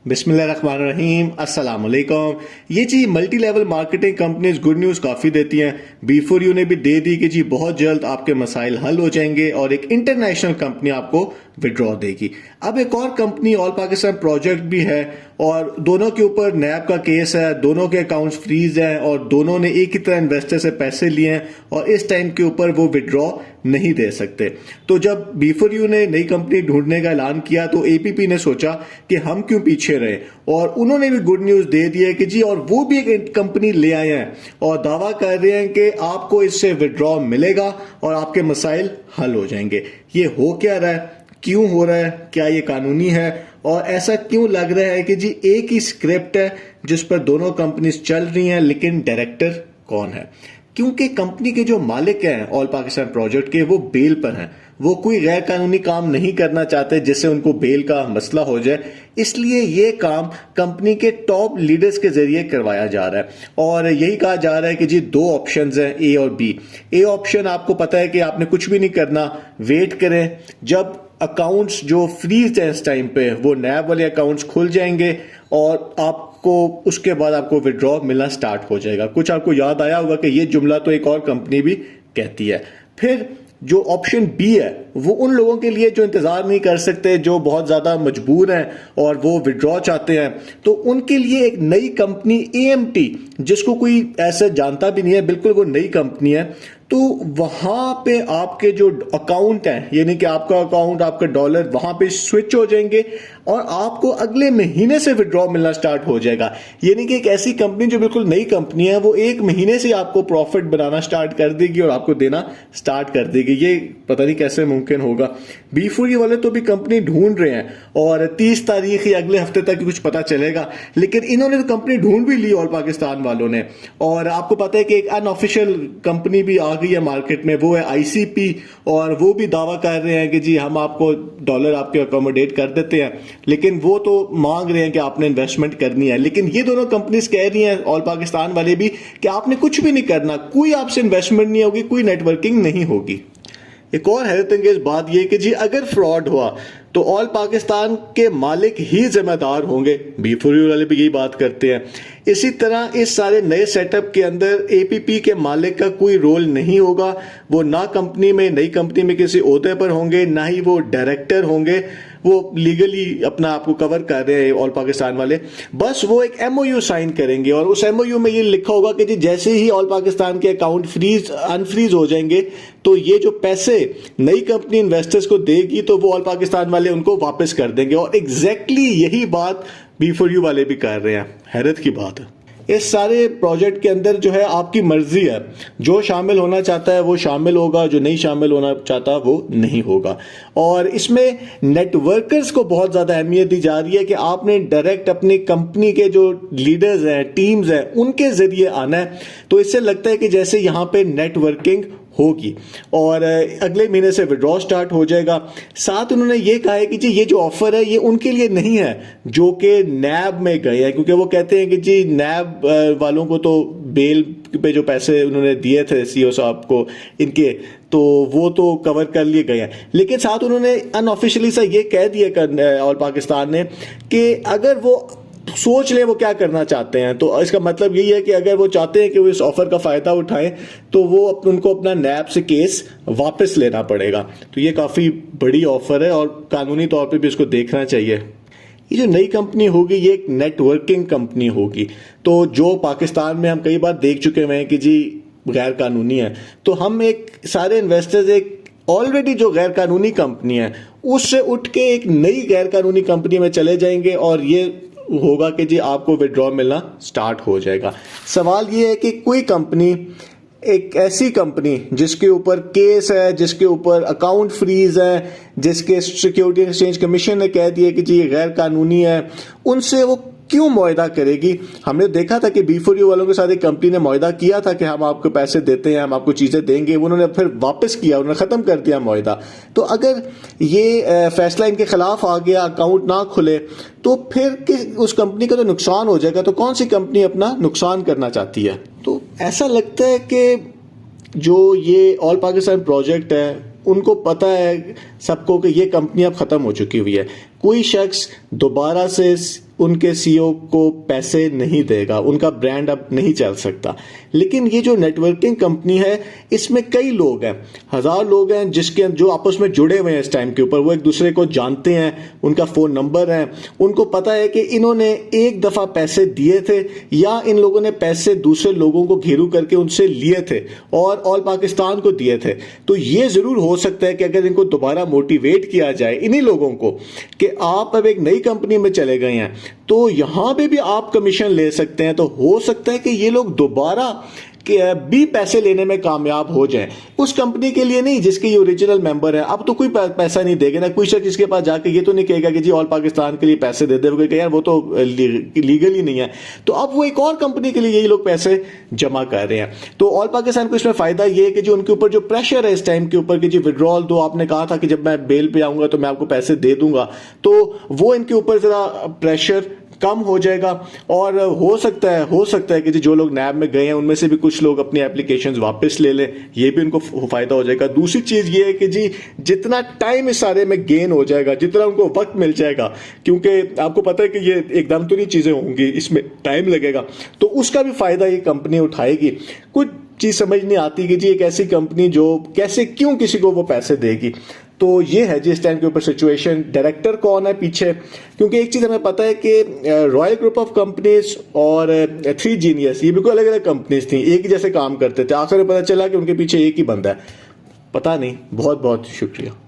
बिस्मिल्लाहिर्रहमानिर्रहीम, अस्सलाम वालेकुम। ये जी multi level marketing companies good news काफ़ी देती हैं। B4U ने भी दे दी कि जी बहुत जल्द आपके मसाइल हल हो जाएंगे और एक इंटरनेशनल कंपनी आपको विड्रॉ देगी। अब एक और कंपनी ऑल पाकिस्तान प्रोजेक्ट भी है और दोनों के ऊपर नैब का केस है, दोनों के अकाउंट्स फ्रीज हैं और दोनों ने एक ही तरह इन्वेस्टर से पैसे लिए हैं और इस टाइम के ऊपर वो विड्रॉ नहीं दे सकते। तो जब B4U ने नई कंपनी ढूंढने का ऐलान किया तो APP ने सोचा कि हम क्यों पीछे रहे और उन्होंने भी गुड न्यूज़ दे दी है कि जी और वो भी एक कंपनी ले आए हैं और दावा कर रहे हैं कि आपको इससे विड्रॉ मिलेगा और आपके मसाइल हल हो जाएंगे। ये हो क्या रहा है, क्यों हो रहा है, क्या ये कानूनी है और ऐसा क्यों लग रहा है कि जी एक ही स्क्रिप्ट है जिस पर दोनों कंपनीज चल रही हैं लेकिन डायरेक्टर कौन है? क्योंकि कंपनी के जो मालिक हैं ऑल पाकिस्तान प्रोजेक्ट के, वो बेल पर हैं। वो कोई गैर कानूनी काम नहीं करना चाहते जिससे उनको बेल का मसला हो जाए, इसलिए ये काम कंपनी के टॉप लीडर्स के जरिए करवाया जा रहा है और यही कहा जा रहा है कि जी दो ऑप्शंस हैं, ए और बी। ए ऑप्शन आपको पता है कि आपने कुछ भी नहीं करना, वेट करें जब अकाउंट्स जो फ्रीज हैं इस टाइम पे वो नैब वाले अकाउंट्स खुल जाएंगे और आपको उसके बाद आपको विड्रॉ मिलना स्टार्ट हो जाएगा। कुछ आपको याद आया होगा कि ये जुमला तो एक और कंपनी भी कहती है। फिर जो ऑप्शन बी है वो उन लोगों के लिए जो इंतजार नहीं कर सकते, जो बहुत ज्यादा मजबूर हैं और वो विड्रॉ चाहते हैं, तो उनके लिए एक नई कंपनी AMT, जिसको कोई ऐसे जानता भी नहीं है, बिल्कुल वो नई कंपनी है। तो वहां पे आपके जो अकाउंट हैं, यानी कि आपका अकाउंट, आपका डॉलर वहां पे स्विच हो जाएंगे और आपको अगले महीने से विड्रॉ मिलना स्टार्ट हो जाएगा। यानी कि एक ऐसी कंपनी जो बिल्कुल नई कंपनी है वो एक महीने से आपको प्रॉफिट बनाना स्टार्ट कर देगी और आपको देना स्टार्ट कर देगी। ये पता नहीं कैसे मुमकिन होगा। B4U वाले तो भी कंपनी ढूंढ रहे हैं और 30 तारीख या अगले हफ्ते तक कुछ पता चलेगा, लेकिन इन्होंने तो कंपनी ढूंढ भी ली ऑल पाकिस्तान वालों ने। और आपको पता है कि एक अनऑफिशियल कंपनी भी आ गई है मार्केट में, वो है ICP, और वो भी दावा कर रहे हैं कि जी हम आपको डॉलर आपके अकोमोडेट कर देते हैं, लेकिन वो तो मांग रहे हैं कि आपने इन्वेस्टमेंट करनी है। लेकिन ये दोनों कंपनीज कह रही हैं, ऑल पाकिस्तान वाले भी, कि आपने कुछ भी नहीं करना, कोई आपसे इन्वेस्टमेंट नहीं होगी, कोई नेटवर्किंग नहीं होगी। एक और हैरत अंगेज बात यह कि जी अगर फ्रॉड हुआ तो ऑल पाकिस्तान के मालिक ही जिम्मेदार होंगे। B4U वाले भी यही बात करते हैं। इसी तरह इस सारे नए सेटअप के अंदर APP के मालिक का कोई रोल नहीं होगा। वो ना कंपनी में, नई कंपनी में किसी ओहदे पर होंगे, ना ही वो डायरेक्टर होंगे। वो लीगली अपना आपको कवर कर रहे हैं ऑल पाकिस्तान वाले। बस वो एक MOU साइन करेंगे और उस MOU में ये लिखा होगा कि जी जैसे ही ऑल पाकिस्तान के अकाउंट अनफ्रीज हो जाएंगे तो ये जो पैसे नई कंपनी इन्वेस्टर्स को देगी तो वो ऑल पाकिस्तान वाले उनको वापस कर देंगे। और एग्जैक्टली यही बात B4U वाले भी कर रहे हैं। हैरत की बात है। इस सारे प्रोजेक्ट के अंदर जो है आपकी मर्जी है, जो शामिल होना चाहता है वो शामिल होगा, जो नहीं शामिल होना चाहता वो नहीं होगा। और इसमें नेटवर्कर्स को बहुत ज़्यादा अहमियत दी जा रही है कि आपने डायरेक्ट अपनी कंपनी के जो लीडर्स हैं, टीम्स हैं, उनके ज़रिए आना है। तो इससे लगता है कि जैसे यहाँ पे नेटवर्किंग होगी और अगले महीने से विड्रॉ स्टार्ट हो जाएगा। साथ उन्होंने ये कहा है कि जी ये जो ऑफर है ये उनके लिए नहीं है जो कि नैब में गए हैं, क्योंकि वो कहते हैं कि जी नैब वालों को तो बेल पे जो पैसे उन्होंने दिए थे CEO साहब को इनके, तो वो तो कवर कर लिए गए हैं। लेकिन साथ उन्होंने अनऑफिशियली सा ये कह दिया ऑल पाकिस्तान ने कि अगर वो सोच लें वो क्या करना चाहते हैं, तो इसका मतलब यही है कि अगर वो चाहते हैं कि वो इस ऑफर का फायदा उठाएं तो वो उनको अपना नैब से केस वापस लेना पड़ेगा। तो ये काफी बड़ी ऑफर है और कानूनी तौर पे भी इसको देखना चाहिए। ये जो नई कंपनी होगी ये एक नेटवर्किंग कंपनी होगी, तो जो पाकिस्तान में हम कई बार देख चुके हैं कि जी गैर कानूनी है, तो हम एक सारे इन्वेस्टर्स एक ऑलरेडी जो गैर कानूनी कंपनी है उससे उठ के एक नई गैर कानूनी कंपनी में चले जाएंगे और ये होगा कि जी आपको विड्रॉ मिलना स्टार्ट हो जाएगा। सवाल ये है कि कोई कंपनी, एक ऐसी कंपनी जिसके ऊपर केस है, जिसके ऊपर अकाउंट फ्रीज है, जिसके सिक्योरिटी एक्सचेंज कमीशन ने कह दिया कि जी ये गैर कानूनी है, उनसे वो क्यों मुआहदा करेगी? हमने देखा था कि B4U वालों के साथ एक कंपनी ने मुआहदा किया था कि हम आपको पैसे देते हैं, हम आपको चीजें देंगे, उन्होंने फिर वापस किया, उन्होंने खत्म कर दिया मुआहदा। तो अगर ये फैसला इनके खिलाफ आ गया, अकाउंट ना खुले, तो फिर उस कंपनी का तो नुकसान हो जाएगा। तो कौन सी कंपनी अपना नुकसान करना चाहती है? तो ऐसा लगता है कि जो ये ऑल पाकिस्तान प्रोजेक्ट है उनको पता है सबको कि ये कंपनी अब खत्म हो चुकी हुई है। कोई शख्स दोबारा से उनके सीईओ को पैसे नहीं देगा, उनका ब्रांड अब नहीं चल सकता। लेकिन ये जो नेटवर्किंग कंपनी है, इसमें कई लोग हैं, 1000 लोग हैं जो आपस में जुड़े हुए हैं इस टाइम के ऊपर। वो एक दूसरे को जानते हैं, उनका फोन नंबर है, उनको पता है कि इन्होंने एक दफा पैसे दिए थे या इन लोगों ने पैसे दूसरे लोगों को घेरू करके उनसे लिए थे और ऑल पाकिस्तान को दिए थे। तो ये जरूर हो सकता है कि अगर इनको दोबारा मोटिवेट किया जाए इन्हीं लोगों को कि आप अब एक नई कंपनी में चले गए हैं, तो यहां पे भी आप कमीशन ले सकते हैं, तो हो सकता है कि ये लोग दोबारा भी पैसे लेने में कामयाब हो जाएं। उस कंपनी के लिए नहीं जिसके ये ओरिजिनल मेंबर है। अब तो कोई पैसा नहीं देगा ना, कोई शख्स इसके पास जाके ये तो नहीं कहेगा कि जी ऑल पाकिस्तान के लिए पैसे दे दे, यार वो तो लीगल ही नहीं है। तो अब वो एक और कंपनी के लिए यही लोग पैसे जमा कर रहे हैं। तो ऑल पाकिस्तान को इसमें फायदा ये है कि जो उनके ऊपर जो प्रेशर है इस टाइम के ऊपर कि जी विड्रॉल दो, आपने कहा था कि जब मैं बेल पे आऊंगा तो मैं आपको पैसे दे दूंगा, तो वो इनके ऊपर जरा प्रेशर कम हो जाएगा। और हो सकता है कि जो लोग नैब में गए हैं उनमें से भी कुछ लोग अपनी एप्लीकेशंस वापस ले लें, ये भी उनको फायदा हो जाएगा। दूसरी चीज ये है कि जी जितना टाइम इस सारे में गेन हो जाएगा, जितना उनको वक्त मिल जाएगा, क्योंकि आपको पता है कि ये एकदम तो नहीं चीजें होंगी, इसमें टाइम लगेगा, तो उसका भी फायदा ये कंपनी उठाएगी। कुछ चीज समझ नहीं आती कि जी एक ऐसी कंपनी जो कैसे क्यों किसी को वो पैसे देगी। तो ये है जी इस टाइम के ऊपर सिचुएशन। डायरेक्टर कौन है पीछे, क्योंकि एक चीज हमें पता है कि रॉयल ग्रुप ऑफ कंपनीज और 3 जीनियस ये बिल्कुल अलग अलग कंपनीज थी, एक ही जैसे काम करते थे। आखिर में पता चला कि उनके पीछे एक ही बंदा है। पता नहीं। बहुत बहुत शुक्रिया।